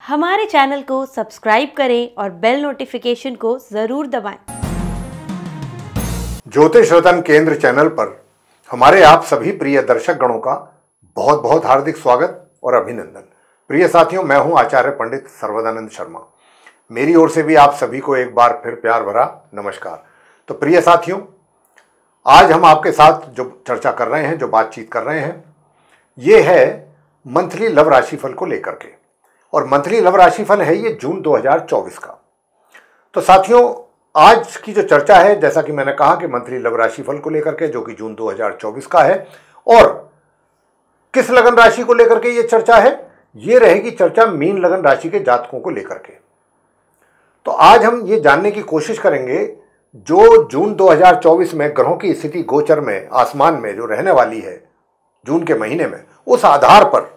हमारे चैनल को सब्सक्राइब करें और बेल नोटिफिकेशन को जरूर दबाएं। ज्योतिष रतन केंद्र चैनल पर हमारे आप सभी प्रिय दर्शक गणों का बहुत बहुत हार्दिक स्वागत और अभिनंदन। प्रिय साथियों, मैं हूं आचार्य पंडित सर्वदानंद शर्मा। मेरी ओर से भी आप सभी को एक बार फिर प्यार भरा नमस्कार। तो प्रिय साथियों, आज हम आपके साथ जो चर्चा कर रहे हैं, जो बातचीत कर रहे हैं, ये है मंथली लव राशिफल को लेकर के। और मंथली लव राशिफल है ये जून 2024 का। तो साथियों, आज की जो चर्चा है, जैसा कि मैंने कहा कि मंथली लव राशिफल को लेकर के, जो कि जून 2024 का है, और किस लगन राशि को लेकर के ये चर्चा है, ये रहेगी चर्चा मीन लगन राशि के जातकों को लेकर के। तो आज हम ये जानने की कोशिश करेंगे जो जून 2024 में ग्रहों की स्थिति गोचर में आसमान में जो रहने वाली है जून के महीने में, उस आधार पर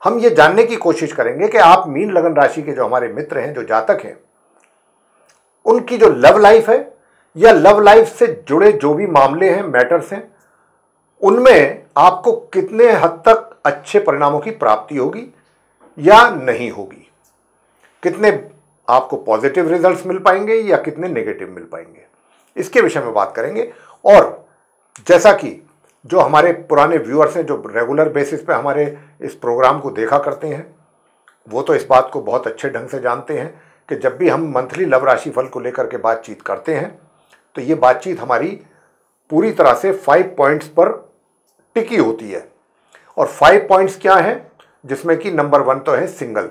हम ये जानने की कोशिश करेंगे कि आप मीन लगन राशि के जो हमारे मित्र हैं, जो जातक हैं, उनकी जो लव लाइफ है या लव लाइफ से जुड़े जो भी मामले हैं, मैटर्स हैं, उनमें आपको कितने हद तक अच्छे परिणामों की प्राप्ति होगी या नहीं होगी, कितने आपको पॉजिटिव रिजल्ट्स मिल पाएंगे या कितने नेगेटिव मिल पाएंगे, इसके विषय में बात करेंगे। और जैसा कि जो हमारे पुराने व्यूअर्स हैं, जो रेगुलर बेसिस पे हमारे इस प्रोग्राम को देखा करते हैं, वो तो इस बात को बहुत अच्छे ढंग से जानते हैं कि जब भी हम मंथली लव राशिफल को लेकर के बातचीत करते हैं तो ये बातचीत हमारी पूरी तरह से 5 पॉइंट्स पर टिकी होती है। और 5 पॉइंट्स क्या हैं, जिसमें कि नंबर 1 तो है सिंगल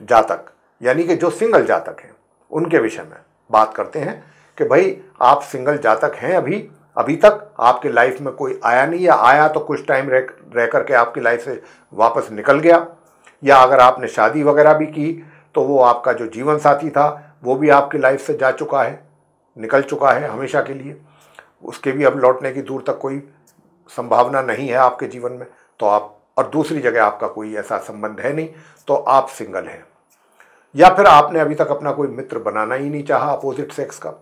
जातक, यानी कि जो सिंगल जातक हैं उनके विषय में बात करते हैं कि भाई आप सिंगल जातक हैं, अभी तक आपके लाइफ में कोई आया नहीं, या आया तो कुछ टाइम रह करके आपकी लाइफ से वापस निकल गया, या अगर आपने शादी वगैरह भी की तो वो आपका जो जीवन साथी था वो भी आपकी लाइफ से जा चुका है, निकल चुका है हमेशा के लिए, उसके भी अब लौटने की दूर तक कोई संभावना नहीं है आपके जीवन में, तो आप, और दूसरी जगह आपका कोई ऐसा संबंध है नहीं, तो आप सिंगल हैं। या फिर आपने अभी तक अपना कोई मित्र बनाना ही नहीं चाहा अपोजिट सेक्स का,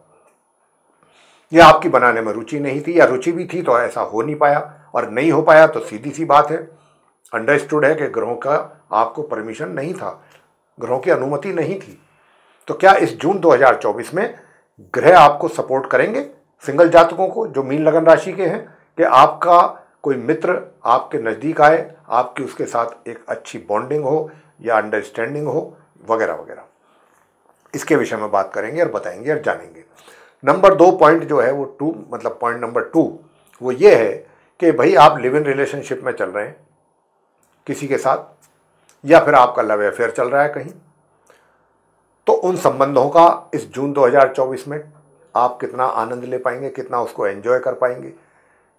या आपकी बनाने में रुचि नहीं थी, या रुचि भी थी तो ऐसा हो नहीं पाया, और नहीं हो पाया तो सीधी सी बात है, अंडरस्टूड है कि ग्रहों का आपको परमिशन नहीं था, ग्रहों की अनुमति नहीं थी। तो क्या इस जून 2024 में ग्रह आपको सपोर्ट करेंगे, सिंगल जातकों को जो मीन लगन राशि के हैं, कि आपका कोई मित्र आपके नज़दीक आए, आपकी उसके साथ एक अच्छी बॉन्डिंग हो या अंडरस्टैंडिंग हो, वगैरह वगैरह। इसके विषय में बात करेंगे और बताएंगे और जानेंगे। नंबर 2 पॉइंट जो है वो पॉइंट नंबर 2 वो ये है कि भाई आप लिव इन रिलेशनशिप में चल रहे हैं किसी के साथ, या फिर आपका लव अफेयर चल रहा है कहीं, तो उन संबंधों का इस जून 2024 में आप कितना आनंद ले पाएंगे, कितना उसको एंजॉय कर पाएंगे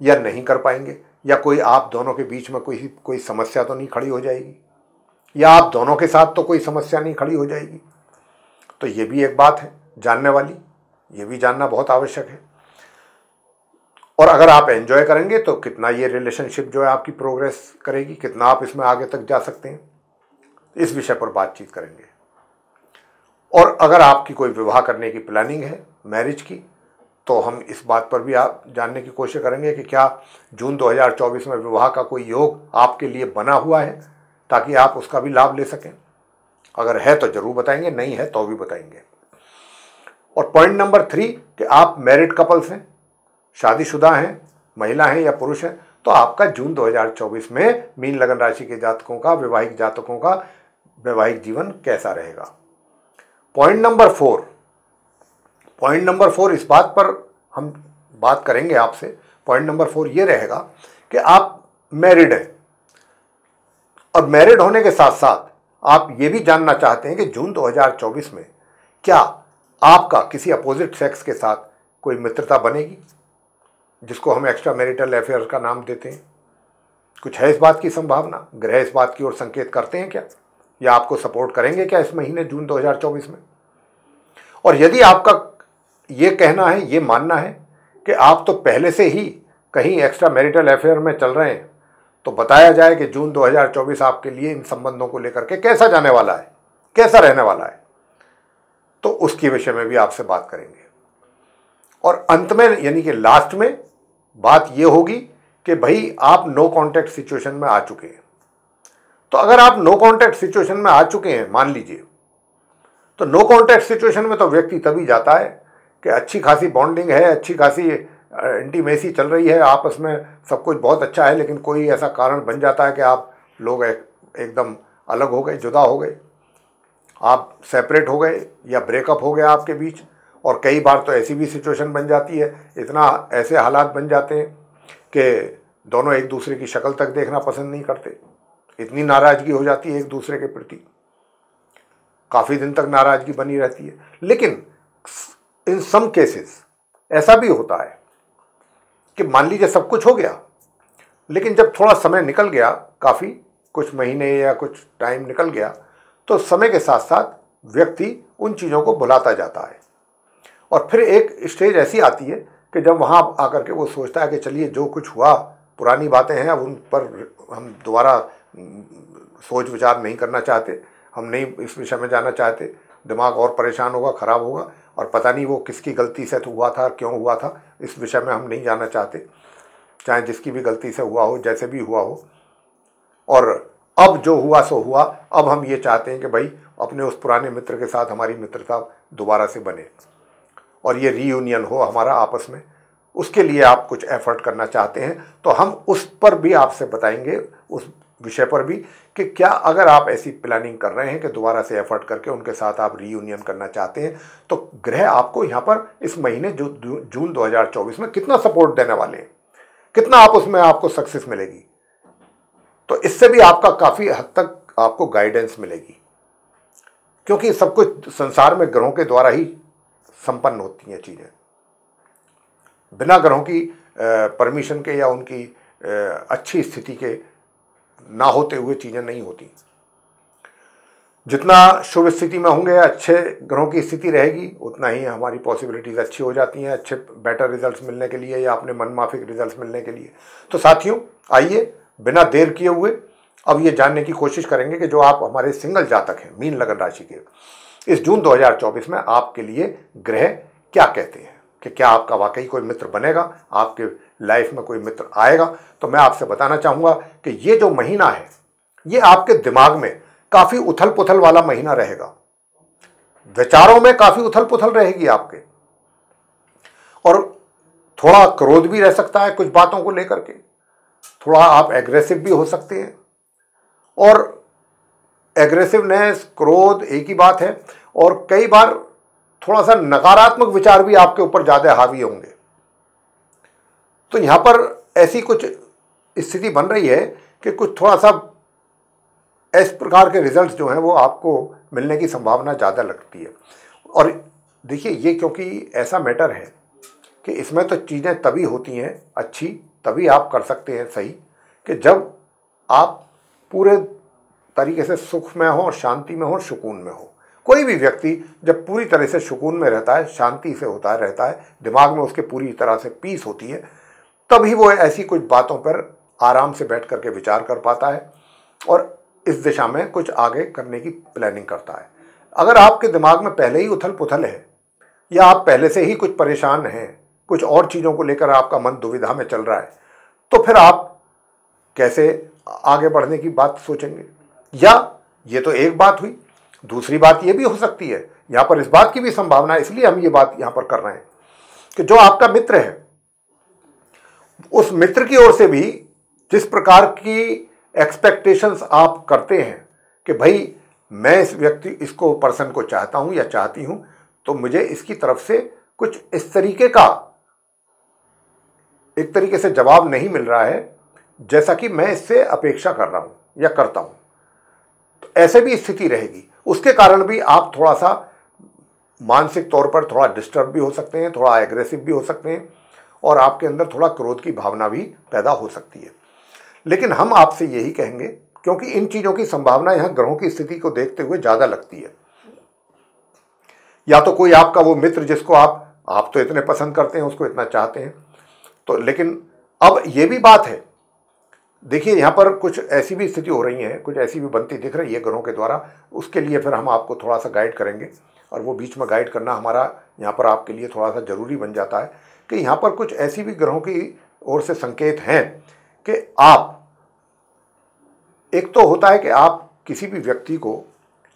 या नहीं कर पाएंगे, या कोई आप दोनों के बीच में कोई समस्या तो नहीं खड़ी हो जाएगी, या आप दोनों के साथ तो कोई समस्या नहीं खड़ी हो जाएगी। तो ये भी एक बात है जानने वाली, ये भी जानना बहुत आवश्यक है। और अगर आप एंजॉय करेंगे तो कितना ये रिलेशनशिप जो है आपकी प्रोग्रेस करेगी, कितना आप इसमें आगे तक जा सकते हैं, इस विषय पर बातचीत करेंगे। और अगर आपकी कोई विवाह करने की प्लानिंग है, मैरिज की, तो हम इस बात पर भी आप जानने की कोशिश करेंगे कि क्या जून 2024 में विवाह का कोई योग आपके लिए बना हुआ है, ताकि आप उसका भी लाभ ले सकें। अगर है तो जरूर बताएंगे, नहीं है तो भी बताएंगे। और पॉइंट नंबर 3 कि आप मैरिड कपल्स हैं, शादीशुदा हैं, महिला हैं या पुरुष हैं, तो आपका जून 2024 में मीन लगन राशि के जातकों का, वैवाहिक जातकों का वैवाहिक जीवन कैसा रहेगा। पॉइंट नंबर 4 इस बात पर हम बात करेंगे आपसे। पॉइंट नंबर 4 ये रहेगा कि आप मैरिड हैं, और मैरिड होने के साथ साथ आप ये भी जानना चाहते हैं कि जून 2024 में क्या आपका किसी अपोजिट सेक्स के साथ कोई मित्रता बनेगी, जिसको हम एक्स्ट्रा मैरिटल अफेयर का नाम देते हैं। कुछ है इस बात की संभावना, ग्रह इस बात की ओर संकेत करते हैं क्या, या आपको सपोर्ट करेंगे क्या इस महीने जून 2024 में। और यदि आपका ये कहना है, ये मानना है कि आप तो पहले से ही कहीं एक्स्ट्रा मैरिटल अफेयर में चल रहे हैं, तो बताया जाए कि जून 2024 आपके लिए इन संबंधों को लेकर के कैसा जाने वाला है, कैसा रहने वाला है, तो उसके विषय में भी आपसे बात करेंगे। और अंत में, यानी कि लास्ट में, बात यह होगी कि भाई आप नो कॉन्टैक्ट सिचुएशन में आ चुके हैं, तो अगर आप नो कांटेक्ट सिचुएशन में आ चुके हैं, मान लीजिए, तो नो कांटेक्ट सिचुएशन में तो व्यक्ति तभी जाता है कि अच्छी खासी बॉन्डिंग है, अच्छी खासी इंटीमेसी चल रही है, आपस में सब कुछ बहुत अच्छा है, लेकिन कोई ऐसा कारण बन जाता है कि आप लोग एकदम अलग हो गए, जुदा हो गए, आप सेपरेट हो गए या ब्रेकअप हो गया आपके बीच। और कई बार तो ऐसी भी सिचुएशन बन जाती है, इतना ऐसे हालात बन जाते हैं कि दोनों एक दूसरे की शक्ल तक देखना पसंद नहीं करते, इतनी नाराज़गी हो जाती है एक दूसरे के प्रति, काफ़ी दिन तक नाराज़गी बनी रहती है। लेकिन इन सम केसेस ऐसा भी होता है कि मान लीजिए सब कुछ हो गया, लेकिन जब थोड़ा समय निकल गया, काफ़ी कुछ महीने या कुछ टाइम निकल गया, तो समय के साथ साथ व्यक्ति उन चीज़ों को भुलाता जाता है। और फिर एक स्टेज ऐसी आती है कि जब वहाँ आकर के वो सोचता है कि चलिए जो कुछ हुआ पुरानी बातें हैं, अब उन पर हम दोबारा सोच विचार नहीं करना चाहते, हम नहीं इस विषय में जाना चाहते, दिमाग और परेशान होगा, ख़राब होगा, और पता नहीं वो किसकी गलती से तो हुआ था, क्यों हुआ था, इस विषय में हम नहीं जाना चाहते, चाहे जिसकी भी गलती से हुआ हो, जैसे भी हुआ हो। और अब जो हुआ सो हुआ, अब हम ये चाहते हैं कि भाई अपने उस पुराने मित्र के साथ हमारी मित्रता दोबारा से बने और ये रीयूनियन हो हमारा आपस में। उसके लिए आप कुछ एफर्ट करना चाहते हैं, तो हम उस पर भी आपसे बताएंगे, उस विषय पर भी, कि क्या अगर आप ऐसी प्लानिंग कर रहे हैं कि दोबारा से एफर्ट करके उनके साथ आप रीयूनियन करना चाहते हैं, तो ग्रह आपको यहाँ पर इस महीने जून 2024 में कितना सपोर्ट देने वाले हैं, कितना आप उसमें आपको सक्सेस मिलेगी। तो इससे भी आपका काफ़ी हद तक आपको गाइडेंस मिलेगी, क्योंकि सब कुछ संसार में ग्रहों के द्वारा ही संपन्न होती हैं चीज़ें, बिना ग्रहों की परमिशन के या उनकी अच्छी स्थिति के ना होते हुए चीज़ें नहीं होती। जितना शुभ स्थिति में होंगे, अच्छे ग्रहों की स्थिति रहेगी, उतना ही हमारी पॉसिबिलिटीज़ अच्छी हो जाती हैं अच्छे बेटर रिजल्ट्स मिलने के लिए या अपने मनमाफिक रिजल्ट्स मिलने के लिए। तो साथियों, आइए बिना देर किए हुए अब ये जानने की कोशिश करेंगे कि जो आप हमारे सिंगल जातक हैं, मीन लगन राशि के, इस जून 2024 में आपके लिए ग्रह क्या कहते हैं, कि क्या आपका वाकई कोई मित्र बनेगा, आपके लाइफ में कोई मित्र आएगा। तो मैं आपसे बताना चाहूँगा कि ये जो महीना है, ये आपके दिमाग में काफ़ी उथल पुथल वाला महीना रहेगा, विचारों में काफ़ी उथल पुथल रहेगी आपके, और थोड़ा क्रोध भी रह सकता है कुछ बातों को लेकर के, थोड़ा आप एग्रेसिव भी हो सकते हैं। और एग्रेसिवनेस, क्रोध एक ही बात है, और कई बार थोड़ा सा नकारात्मक विचार भी आपके ऊपर ज़्यादा हावी होंगे। तो यहाँ पर ऐसी कुछ स्थिति बन रही है कि कुछ थोड़ा सा इस प्रकार के रिजल्ट्स जो हैं वो आपको मिलने की संभावना ज़्यादा लगती है। और देखिए, ये क्योंकि ऐसा मैटर है कि इसमें तो चीज़ें तभी होती हैं अच्छी, तभी आप कर सकते हैं सही, कि जब आप पूरे तरीके से सुख में हो, शांति में हो, सुकून में हो। कोई भी व्यक्ति जब पूरी तरह से सुकून में रहता है, शांति से रहता है, दिमाग में उसके पूरी तरह से पीस होती है, तभी वो ऐसी कुछ बातों पर आराम से बैठ करके विचार कर पाता है और इस दिशा में कुछ आगे करने की प्लानिंग करता है। अगर आपके दिमाग में पहले ही उथल पुथल है, या आप पहले से ही कुछ परेशान हैं, कुछ और चीज़ों को लेकर आपका मन दुविधा में चल रहा है, तो फिर आप कैसे आगे बढ़ने की बात सोचेंगे। या ये तो एक बात हुई, दूसरी बात ये भी हो सकती है, यहाँ पर इस बात की भी संभावना है, इसलिए हम ये बात यहाँ पर कर रहे हैं कि जो आपका मित्र है, उस मित्र की ओर से भी जिस प्रकार की एक्सपेक्टेशंस आप करते हैं कि भाई मैं इसको पर्सन को चाहता हूँ या चाहती हूँ, तो मुझे इसकी तरफ से कुछ इस तरीके का एक तरीके से जवाब नहीं मिल रहा है जैसा कि मैं इससे अपेक्षा कर रहा हूँ या करता हूँ। तो ऐसे भी स्थिति रहेगी, उसके कारण भी आप थोड़ा सा मानसिक तौर पर थोड़ा डिस्टर्ब भी हो सकते हैं, थोड़ा एग्रेसिव भी हो सकते हैं, और आपके अंदर थोड़ा क्रोध की भावना भी पैदा हो सकती है। लेकिन हम आपसे यही कहेंगे, क्योंकि इन चीज़ों की संभावना यहाँ ग्रहों की स्थिति को देखते हुए ज़्यादा लगती है। या तो कोई आपका वो मित्र जिसको आप तो इतने पसंद करते हैं, उसको इतना चाहते हैं, तो लेकिन अब ये भी बात है, देखिए यहाँ पर कुछ ऐसी भी स्थिति हो रही है, कुछ ऐसी भी बनती दिख रही है ग्रहों के द्वारा। उसके लिए फिर हम आपको थोड़ा सा गाइड करेंगे, और वो बीच में गाइड करना हमारा यहाँ पर आपके लिए थोड़ा सा ज़रूरी बन जाता है कि यहाँ पर कुछ ऐसी भी ग्रहों की ओर से संकेत हैं कि आप एक तो होता है कि आप किसी भी व्यक्ति को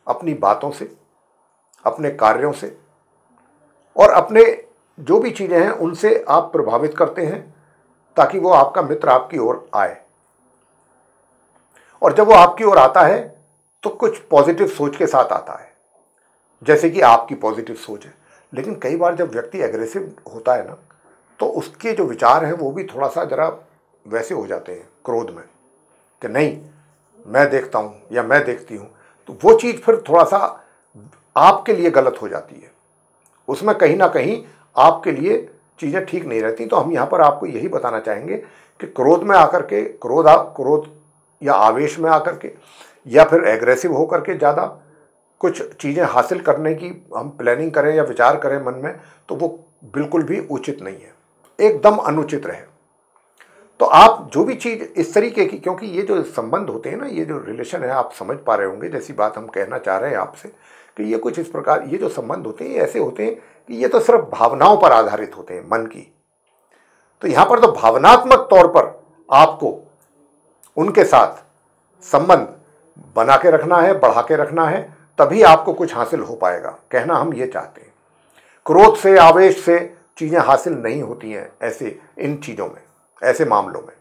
अपनी बातों से, अपने कार्यों से और अपने जो भी चीज़ें हैं उनसे आप प्रभावित करते हैं ताकि वो आपका मित्र आपकी ओर आए। और जब वो आपकी ओर आता है तो कुछ पॉजिटिव सोच के साथ आता है, जैसे कि आपकी पॉजिटिव सोच है। लेकिन कई बार जब व्यक्ति एग्रेसिव होता है ना, तो उसके जो विचार हैं वो भी थोड़ा सा जरा वैसे हो जाते हैं, क्रोध में, कि नहीं मैं देखता हूँ या मैं देखती हूँ। तो वो चीज़ फिर थोड़ा सा आपके लिए गलत हो जाती है, उसमें कहीं ना कहीं आपके लिए चीज़ें ठीक नहीं रहती। तो हम यहाँ पर आपको यही बताना चाहेंगे कि क्रोध में आकर के, क्रोध या आवेश में आकर के या फिर एग्रेसिव होकर के ज़्यादा कुछ चीज़ें हासिल करने की हम प्लानिंग करें या विचार करें मन में, तो वो बिल्कुल भी उचित नहीं है, एकदम अनुचित रहे। तो आप जो भी चीज़ इस तरीके की, क्योंकि ये जो संबंध होते हैं ना, ये जो रिलेशन है, आप समझ पा रहे होंगे जैसी बात हम कहना चाह रहे हैं आपसे, कि ये कुछ इस प्रकार, ये जो संबंध होते हैं ये ऐसे होते हैं कि ये तो सिर्फ भावनाओं पर आधारित होते हैं, मन की। तो यहाँ पर तो भावनात्मक तौर पर आपको उनके साथ संबंध बना के रखना है, बढ़ा के रखना है, तभी आपको कुछ हासिल हो पाएगा। कहना हम ये चाहते हैं, क्रोध से, आवेश से चीज़ें हासिल नहीं होती हैं। ऐसे इन चीज़ों में, ऐसे मामलों में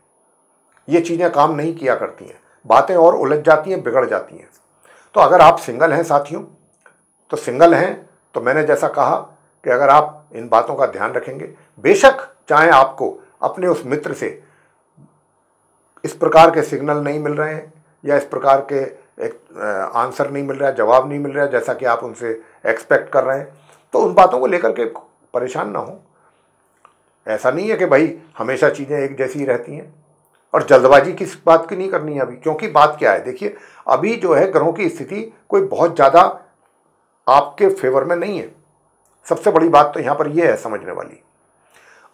ये चीज़ें काम नहीं किया करती हैं, बातें और उलझ जाती हैं, बिगड़ जाती हैं। तो अगर आप सिंगल हैं साथियों, तो सिंगल हैं तो मैंने जैसा कहा कि अगर आप इन बातों का ध्यान रखेंगे, बेशक चाहे आपको अपने उस मित्र से इस प्रकार के सिग्नल नहीं मिल रहे हैं या इस प्रकार के एक आंसर नहीं मिल रहा है, जवाब नहीं मिल रहा है जैसा कि आप उनसे एक्सपेक्ट कर रहे हैं, तो उन बातों को लेकर के परेशान ना हो। ऐसा नहीं है कि भाई हमेशा चीज़ें एक जैसी ही रहती हैं, और जल्दबाजी किस बात की नहीं करनी है अभी। क्योंकि बात क्या है, देखिए अभी जो है ग्रहों की स्थिति कोई बहुत ज़्यादा आपके फेवर में नहीं है। सबसे बड़ी बात तो यहाँ पर यह है समझने वाली।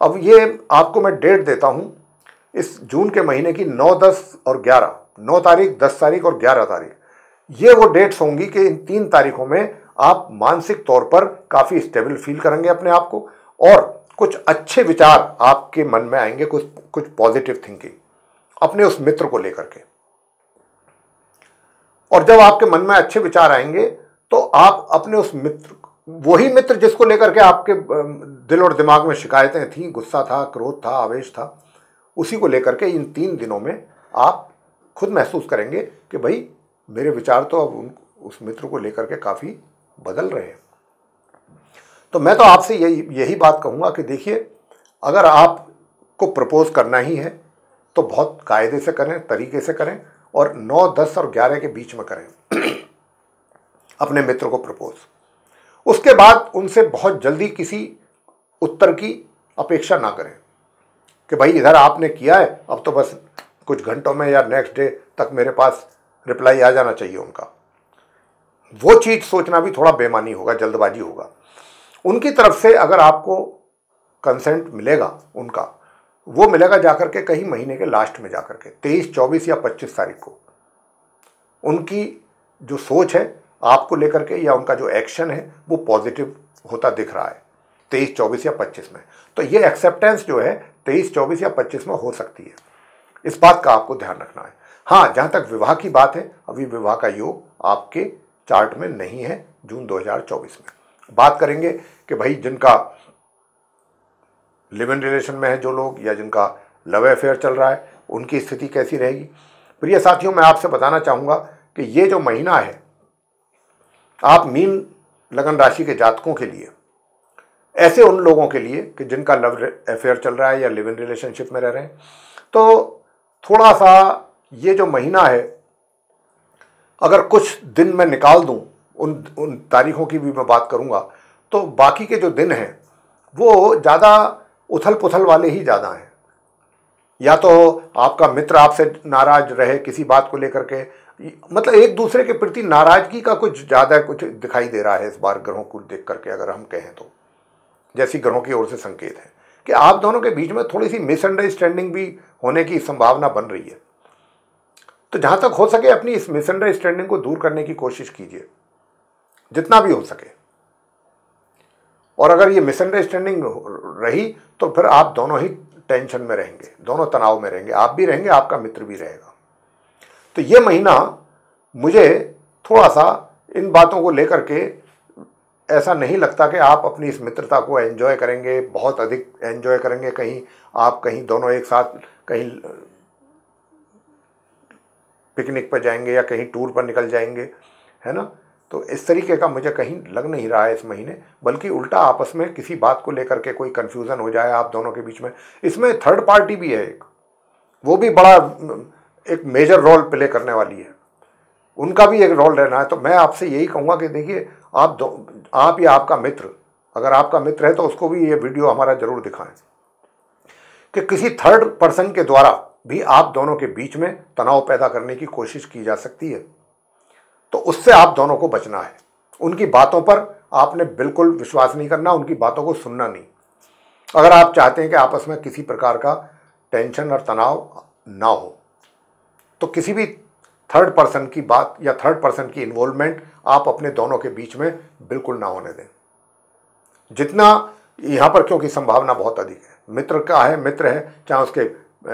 अब ये आपको मैं डेट देता हूँ, इस जून के महीने की 9, 10 और 11, 9 तारीख, 10 तारीख और 11 तारीख, ये वो डेट्स होंगी कि इन 3 तारीखों में आप मानसिक तौर पर काफ़ी स्टेबल फील करेंगे अपने आप को, और कुछ अच्छे विचार आपके मन में आएंगे, कुछ पॉजिटिव थिंकिंग अपने उस मित्र को लेकर के। और जब आपके मन में अच्छे विचार आएंगे तो आप अपने उस मित्र, वही मित्र जिसको लेकर के आपके दिल और दिमाग में शिकायतें थी, गुस्सा था, क्रोध था, आवेश था, उसी को लेकर के इन 3 दिनों में आप खुद महसूस करेंगे कि भाई मेरे विचार तो अब उस मित्र को लेकर के काफ़ी बदल रहे हैं। तो मैं तो आपसे यही बात कहूँगा कि देखिए, अगर आपको प्रपोज करना ही है तो बहुत कायदे से करें, तरीके से करें, और 9, 10 और 11 के बीच में करें अपने मित्र को प्रपोज। उसके बाद उनसे बहुत जल्दी किसी उत्तर की अपेक्षा ना करें कि भाई इधर आपने किया है, अब तो बस कुछ घंटों में या नेक्स्ट डे तक मेरे पास रिप्लाई आ जाना चाहिए उनका। वो चीज़ सोचना भी थोड़ा बेईमानी होगा, जल्दबाजी होगा। उनकी तरफ से अगर आपको कंसेंट मिलेगा उनका, वो मिलेगा जाकर के कहीं महीने के लास्ट में जाकर के 23, 24 या 25 तारीख को। उनकी जो सोच है आपको लेकर के या उनका जो एक्शन है वो पॉजिटिव होता दिख रहा है 23, 24 या 25 में। तो ये एक्सेप्टेंस जो है 23, 24 या 25 में हो सकती है। इस बात का आपको ध्यान रखना है। हाँ, जहाँ तक विवाह की बात है, अभी विवाह का योग आपके चार्ट में नहीं है जून 2024 में। बात करेंगे कि भाई जिनका लिव इन रिलेशन में है जो लोग, या जिनका लव अफेयर चल रहा है, उनकी स्थिति कैसी रहेगी। प्रिय साथियों, मैं आपसे बताना चाहूँगा कि ये जो महीना है, आप मीन लगन राशि के जातकों के लिए, ऐसे उन लोगों के लिए कि जिनका लव अफेयर चल रहा है या लिव इन रिलेशनशिप में रह रहे हैं, तो थोड़ा सा ये जो महीना है, अगर कुछ दिन मैं निकाल दूं, उन तारीखों की भी मैं बात करूंगा, तो बाकी के जो दिन हैं वो ज़्यादा उथल पुथल वाले ही ज़्यादा हैं। या तो आपका मित्र आपसे नाराज रहे किसी बात को लेकर के, मतलब एक दूसरे के प्रति नाराजगी का कुछ ज़्यादा कुछ दिखाई दे रहा है इस बार ग्रहों को देख करके, अगर हम कहें तो, जैसी ग्रहों की ओर से संकेत है कि आप दोनों के बीच में थोड़ी सी मिसअंडरस्टैंडिंग भी होने की संभावना बन रही है। तो जहाँ तक हो सके अपनी इस मिसअंडरस्टैंडिंग को दूर करने की कोशिश कीजिए, जितना भी हो सके। और अगर ये मिसअंडरस्टैंडिंग रही तो फिर आप दोनों ही टेंशन में रहेंगे, दोनों तनाव में रहेंगे, आप भी रहेंगे, आपका मित्र भी रहेगा। तो ये महीना मुझे थोड़ा सा इन बातों को लेकर के ऐसा नहीं लगता कि आप अपनी इस मित्रता को एंजॉय करेंगे, बहुत अधिक एंजॉय करेंगे। कहीं दोनों एक साथ कहीं पिकनिक पर जाएंगे या कहीं टूर पर निकल जाएंगे, है ना। तो इस तरीके का मुझे कहीं लग नहीं रहा है इस महीने, बल्कि उल्टा आपस में किसी बात को लेकर के कोई कन्फ्यूज़न हो जाए आप दोनों के बीच में। इसमें थर्ड पार्टी भी है एक, वो भी बड़ा एक मेजर रोल प्ले करने वाली है, उनका भी एक रोल रहना है। तो मैं आपसे यही कहूँगा कि देखिए आप या आपका मित्र, अगर आपका मित्र है तो उसको भी ये वीडियो हमारा ज़रूर दिखाएं कि किसी थर्ड पर्सन के द्वारा भी आप दोनों के बीच में तनाव पैदा करने की कोशिश की जा सकती है। तो उससे आप दोनों को बचना है। उनकी बातों पर आपने बिल्कुल विश्वास नहीं करना, उनकी बातों को सुनना नहीं। अगर आप चाहते हैं कि आपस में किसी प्रकार का टेंशन और तनाव ना हो, तो किसी भी थर्ड पर्सन की बात या थर्ड पर्सन की इन्वॉल्वमेंट आप अपने दोनों के बीच में बिल्कुल ना होने दें। जितना यहाँ पर, क्योंकि संभावना बहुत अधिक है, मित्र का है, मित्र है, चाहे उसके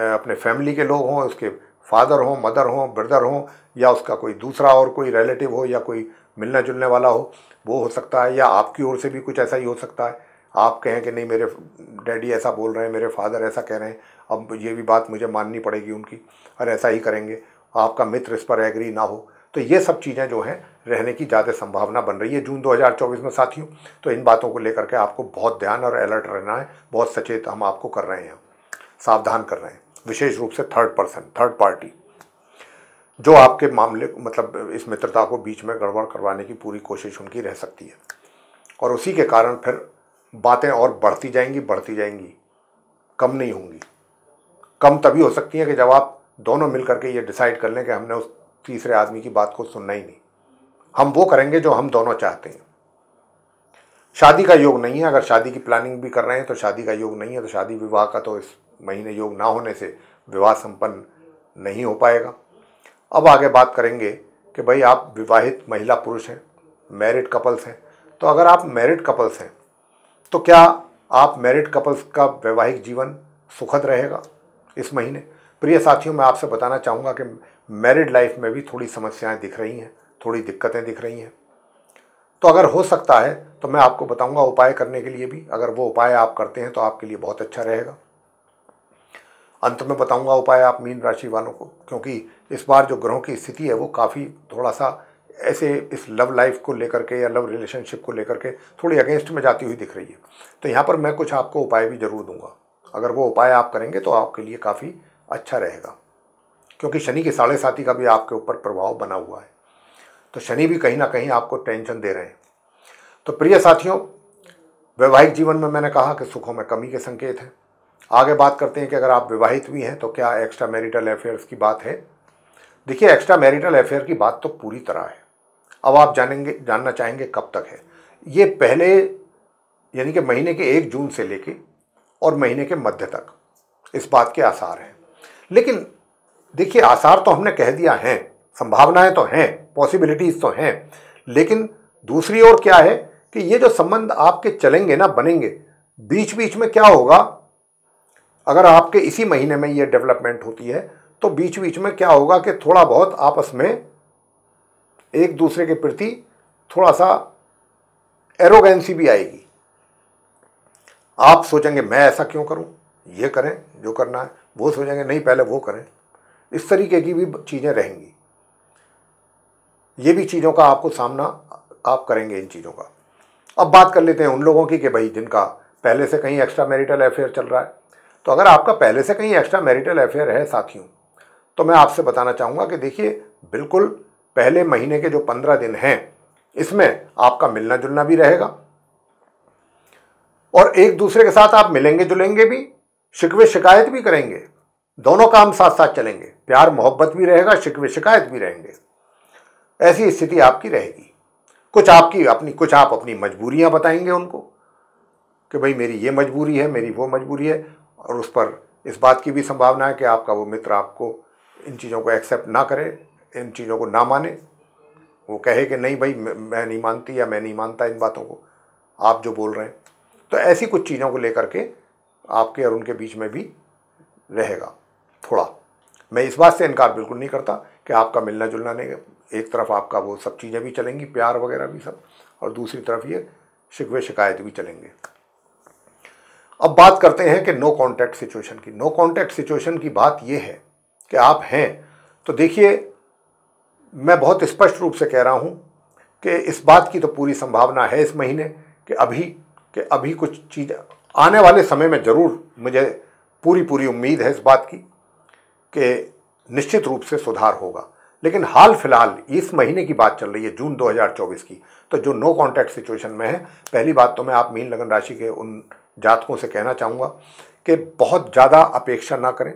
अपने फैमिली के लोग हों, उसके फादर हों, मदर हों, ब्रदर हों, या उसका कोई दूसरा और कोई रिलेटिव हो, या कोई मिलना जुलने वाला हो, वो हो सकता है। या आपकी ओर से भी कुछ ऐसा ही हो सकता है। आप कहें कि नहीं, मेरे डैडी ऐसा बोल रहे हैं, मेरे फादर ऐसा कह रहे हैं, अब ये भी बात मुझे माननी पड़ेगी उनकी, और ऐसा ही करेंगे। आपका मित्र इस पर एग्री ना हो, तो ये सब चीज़ें जो हैं रहने की ज़्यादा संभावना बन रही है जून 2024 में साथियों। तो इन बातों को लेकर के आपको बहुत ध्यान और अलर्ट रहना है, बहुत सचेत हम आपको कर रहे हैं, सावधान कर रहे हैं। विशेष रूप से थर्ड पर्सन, थर्ड पार्टी, जो आपके मामले मतलब इस मित्रता को बीच में गड़बड़ करवाने की पूरी कोशिश उनकी रह सकती है, और उसी के कारण फिर बातें और बढ़ती जाएंगी, कम नहीं होंगी। कम तभी हो सकती है कि जब आप दोनों मिल करके ये डिसाइड कर लें कि हमने उस तीसरे आदमी की बात को सुनना ही नहीं, हम वो करेंगे जो हम दोनों चाहते हैं। शादी का योग नहीं है, अगर शादी की प्लानिंग भी कर रहे हैं तो शादी का योग नहीं है, तो शादी विवाह का तो इस महीने योग ना होने से विवाह संपन्न नहीं हो पाएगा। अब आगे बात करेंगे कि भाई आप विवाहित महिला पुरुष हैं, मैरिड कपल्स हैं। तो अगर आप मैरिड कपल्स हैं तो क्या आप मैरिड कपल्स का वैवाहिक जीवन सुखद रहेगा इस महीने? प्रिय साथियों, मैं आपसे बताना चाहूँगा कि मैरिड लाइफ में भी थोड़ी समस्याएं दिख रही हैं, थोड़ी दिक्कतें दिख रही हैं। तो अगर हो सकता है तो मैं आपको बताऊंगा उपाय करने के लिए भी। अगर वो उपाय आप करते हैं तो आपके लिए बहुत अच्छा रहेगा। अंत में बताऊंगा उपाय आप मीन राशि वालों को, क्योंकि इस बार जो ग्रहों की स्थिति है वो काफ़ी थोड़ा सा ऐसे इस लव लाइफ को लेकर के या लव रिलेशनशिप को लेकर के थोड़ी अगेंस्ट में जाती हुई दिख रही है। तो यहाँ पर मैं कुछ आपको उपाय भी ज़रूर दूंगा। अगर वो उपाय आप करेंगे तो आपके लिए काफ़ी अच्छा रहेगा, क्योंकि शनि की 7.5 का भी आपके ऊपर प्रभाव बना हुआ है। तो शनि भी कहीं ना कहीं आपको टेंशन दे रहे हैं। तो प्रिय साथियों, वैवाहिक जीवन में मैंने कहा कि सुखों में कमी के संकेत हैं। आगे बात करते हैं कि अगर आप विवाहित भी हैं तो क्या एक्स्ट्रा मैरिटल अफेयर्स की बात है। देखिए, एक्स्ट्रा मैरिटल अफेयर की बात तो पूरी तरह है। अब आप जानना चाहेंगे कब तक है। ये पहले यानी कि महीने के 1 जून से लेके और महीने के मध्य तक इस बात के आसार हैं। लेकिन देखिए, आसार तो हमने कह दिया है, संभावनाएं तो हैं, पॉसिबिलिटीज तो हैं, लेकिन दूसरी ओर क्या है कि ये जो संबंध आपके चलेंगे ना, बनेंगे, बीच बीच में क्या होगा, अगर आपके इसी महीने में ये डेवलपमेंट होती है तो बीच बीच में क्या होगा कि थोड़ा बहुत आपस में एक दूसरे के प्रति थोड़ा सा एरोगेंसी भी आएगी। आप सोचेंगे मैं ऐसा क्यों करूं, ये करें जो करना है, वो सोचेंगे नहीं पहले वो करें। इस तरीके की भी चीज़ें रहेंगी। ये भी चीज़ों का आपको सामना आप करेंगे इन चीज़ों का। अब बात कर लेते हैं उन लोगों की कि भाई जिनका पहले से कहीं एक्स्ट्रा मैरिटल अफेयर चल रहा है। तो अगर आपका पहले से कहीं एक्स्ट्रा मैरिटल अफेयर है साथियों, तो मैं आपसे बताना चाहूँगा कि देखिए, बिल्कुल पहले महीने के जो 15 दिन हैं इसमें आपका मिलना जुलना भी रहेगा, और एक दूसरे के साथ आप मिलेंगे जुलेंगे भी, शिकवे शिकायत भी करेंगे। दोनों काम साथ साथ चलेंगे, प्यार मोहब्बत भी रहेगा, शिकवे शिकायत भी रहेंगे। ऐसी स्थिति आपकी रहेगी। कुछ आप अपनी मजबूरियां बताएंगे उनको कि भाई मेरी ये मजबूरी है, मेरी वो मजबूरी है, और उस पर इस बात की भी संभावना है कि आपका वो मित्र आपको इन चीज़ों को एक्सेप्ट ना करे, इन चीज़ों को ना माने, वो कहे कि नहीं भाई मैं नहीं मानती या मैं नहीं मानता इन बातों को, आप जो बोल रहे हैं। तो ऐसी कुछ चीज़ों को लेकर के आपके और उनके बीच में भी रहेगा थोड़ा। मैं इस बात से इनकार बिल्कुल नहीं करता कि आपका मिलना जुलना नहीं, एक तरफ आपका वो सब चीज़ें भी चलेंगी, प्यार वगैरह भी सब, और दूसरी तरफ ये शिकवे शिकायत भी चलेंगे। अब बात करते हैं कि नो कॉन्टैक्ट सिचुएशन की। नो कॉन्टैक्ट सिचुएशन की बात यह है कि आप हैं तो देखिए, मैं बहुत स्पष्ट रूप से कह रहा हूं कि इस बात की तो पूरी संभावना है इस महीने कि अभी कुछ चीज़ आने वाले समय में ज़रूर, मुझे पूरी उम्मीद है इस बात की कि निश्चित रूप से सुधार होगा। लेकिन हाल फिलहाल इस महीने की बात चल रही है, जून 2024 की, तो जो नो कॉन्टैक्ट सिचुएशन में है, पहली बात तो मैं आप मीन लगन राशि के उन जातकों से कहना चाहूँगा कि बहुत ज़्यादा अपेक्षा ना करें,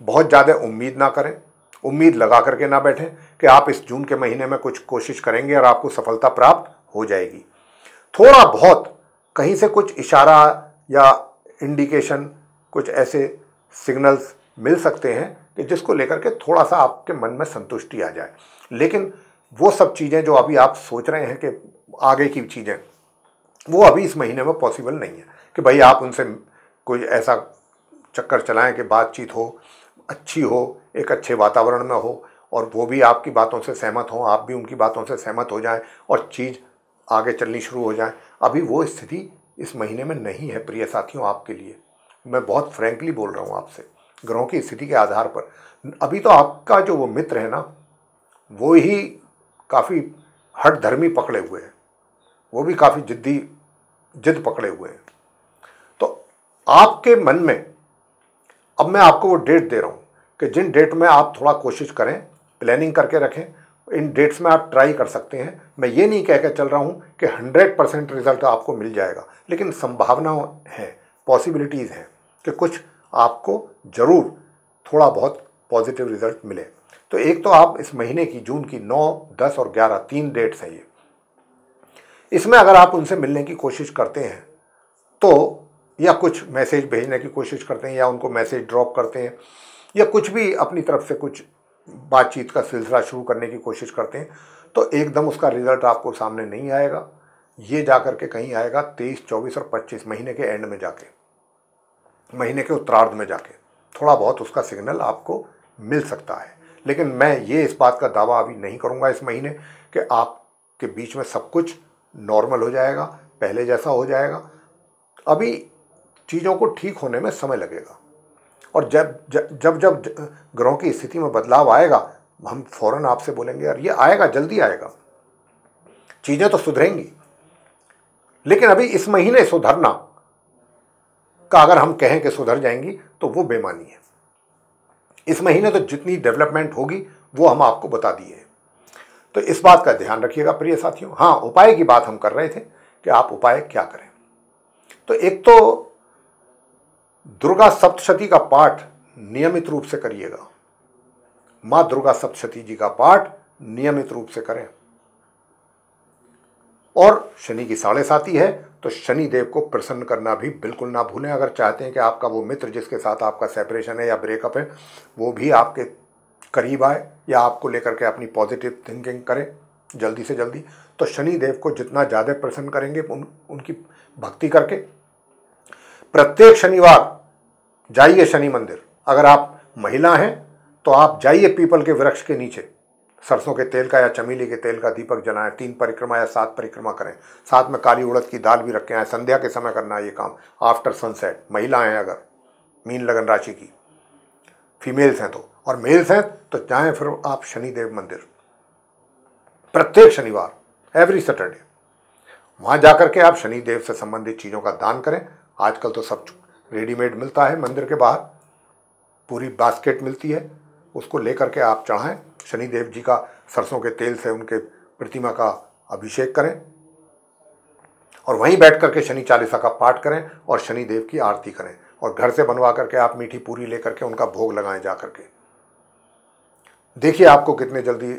बहुत ज़्यादा उम्मीद ना करें, उम्मीद लगा करके ना बैठें कि आप इस जून के महीने में कुछ कोशिश करेंगे और आपको सफलता प्राप्त हो जाएगी। थोड़ा बहुत कहीं से कुछ इशारा या इंडिकेशन, कुछ ऐसे सिग्नल्स मिल सकते हैं कि जिसको लेकर के थोड़ा सा आपके मन में संतुष्टि आ जाए। लेकिन वो सब चीज़ें जो अभी आप सोच रहे हैं कि आगे की चीज़ें, वो अभी इस महीने में पॉसिबल नहीं है कि भाई आप उनसे कोई ऐसा चक्कर चलाएं कि बातचीत हो, अच्छी हो, एक अच्छे वातावरण में हो, और वो भी आपकी बातों से सहमत हों, आप भी उनकी बातों से सहमत हो जाएं और चीज़ आगे चलनी शुरू हो जाए। अभी वो स्थिति इस महीने में नहीं है प्रिय साथियों आपके लिए। मैं बहुत फ्रैंकली बोल रहा हूँ आपसे, ग्रहों की स्थिति के आधार पर। अभी तो आपका जो वो मित्र है ना, वो ही काफ़ी हठ धर्मी पकड़े हुए हैं, वो भी काफ़ी जिद पकड़े हुए हैं। तो आपके मन में अब मैं आपको वो डेट दे रहा हूँ कि जिन डेट में आप थोड़ा कोशिश करें, प्लानिंग करके रखें, इन डेट्स में आप ट्राई कर सकते हैं। मैं ये नहीं कह के चल रहा हूँ कि 100% रिजल्ट आपको मिल जाएगा, लेकिन संभावना है, पॉसिबिलिटीज़ हैं कि कुछ आपको ज़रूर थोड़ा बहुत पॉजिटिव रिजल्ट मिले। तो एक तो आप इस महीने की जून की 9, 10 और 11 3 डेट्स हैं ये। इसमें अगर आप उनसे मिलने की कोशिश करते हैं तो, या कुछ मैसेज भेजने की कोशिश करते हैं, या उनको मैसेज ड्रॉप करते हैं, या कुछ भी अपनी तरफ से कुछ बातचीत का सिलसिला शुरू करने की कोशिश करते हैं, तो एकदम उसका रिजल्ट आपको सामने नहीं आएगा। ये जा कर के कहीं आएगा 23, 24 और 25 महीने के एंड में जाके, महीने के उत्तरार्ध में जाके थोड़ा बहुत उसका सिग्नल आपको मिल सकता है। लेकिन मैं ये इस बात का दावा अभी नहीं करूँगा इस महीने कि आपके बीच में सब कुछ नॉर्मल हो जाएगा, पहले जैसा हो जाएगा। अभी चीज़ों को ठीक होने में समय लगेगा, और जब ग्रहों की स्थिति में बदलाव आएगा, हम फौरन आपसे बोलेंगे यार ये आएगा, जल्दी आएगा, चीज़ें तो सुधरेंगी। लेकिन अभी इस महीने सुधरना का अगर हम कहें कि सुधर जाएंगी तो वो बेमानी है। इस महीने तो जितनी डेवलपमेंट होगी वो हम आपको बता दिए। तो इस बात का ध्यान रखिएगा प्रिय साथियों। हाँ, उपाय की बात हम कर रहे थे कि आप उपाय क्या करें। तो एक तो दुर्गा सप्तशती का पाठ नियमित रूप से करिएगा, माँ दुर्गा सप्तशती जी का पाठ नियमित रूप से करें। और शनि की 7.5 है तो शनि देव को प्रसन्न करना भी बिल्कुल ना भूलें। अगर चाहते हैं कि आपका वो मित्र जिसके साथ आपका सेपरेशन है या ब्रेकअप है वो भी आपके करीब आए या आपको लेकर के अपनी पॉजिटिव थिंकिंग करे जल्दी से जल्दी, तो शनि देव को जितना ज़्यादा प्रसन्न करेंगे उनकी भक्ति करके, प्रत्येक शनिवार जाइए शनि मंदिर। अगर आप महिला हैं तो आप जाइए पीपल के वृक्ष के नीचे, सरसों के तेल का या चमेली के तेल का दीपक जलाएं, 3 परिक्रमा या 7 परिक्रमा करें, साथ में काली उड़द की दाल भी रखें आए। संध्या के समय करना है ये काम, आफ्टर सनसेट। महिलाएं हैं अगर मीन लगन राशि की, फीमेल्स हैं तो, और मेल्स हैं तो जाएं फिर आप शनिदेव मंदिर प्रत्येक शनिवार, एवरी सैटरडे। वहाँ जाकर के आप शनिदेव से संबंधित चीज़ों का दान करें। आजकल तो सब रेडीमेड मिलता है मंदिर के बाहर, पूरी बास्केट मिलती है, उसको लेकर के आप चढ़ाएं। शनिदेव जी का सरसों के तेल से उनके प्रतिमा का अभिषेक करें और वहीं बैठ करके शनि चालीसा का पाठ करें और शनिदेव की आरती करें। और घर से बनवा करके आप मीठी पूरी लेकर के उनका भोग लगाएं जा करके। देखिए आपको कितने जल्दी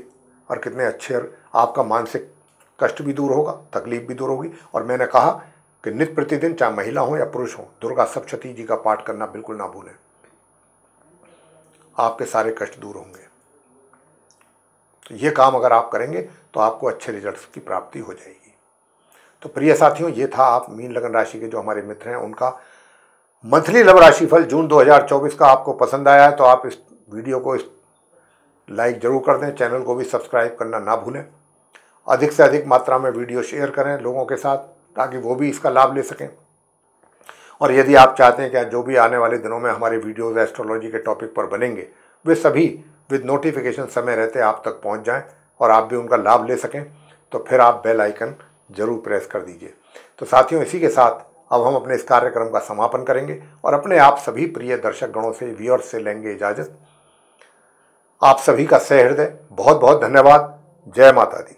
और कितने अच्छे, और आपका मानसिक कष्ट भी दूर होगा, तकलीफ भी दूर होगी। और मैंने कहा कि नित्य प्रतिदिन चाहे महिला हो या पुरुष हो, दुर्गा सप्तशती जी का पाठ करना बिल्कुल ना भूलें, आपके सारे कष्ट दूर होंगे। तो ये काम अगर आप करेंगे तो आपको अच्छे रिजल्ट्स की प्राप्ति हो जाएगी। तो प्रिय साथियों, ये था आप मीन लगन राशि के जो हमारे मित्र हैं उनका मंथली लव राशिफल जून 2024 का। आपको पसंद आया है तो आप इस वीडियो को लाइक ज़रूर कर दें, चैनल को भी सब्सक्राइब करना ना भूलें। अधिक से अधिक मात्रा में वीडियो शेयर करें लोगों के साथ ताकि वो भी इसका लाभ ले सकें। और यदि आप चाहते हैं कि जो भी आने वाले दिनों में हमारे वीडियोज़ एस्ट्रोलॉजी के टॉपिक पर बनेंगे वे सभी विद नोटिफिकेशन समय रहते आप तक पहुंच जाएं और आप भी उनका लाभ ले सकें, तो फिर आप बेल आइकन जरूर प्रेस कर दीजिए। तो साथियों, इसी के साथ अब हम अपने इस कार्यक्रम का समापन करेंगे और अपने आप सभी प्रिय दर्शक गणों से, व्यूअर्स से लेंगे इजाज़त। आप सभी का सहृदय बहुत बहुत धन्यवाद। जय माता दी।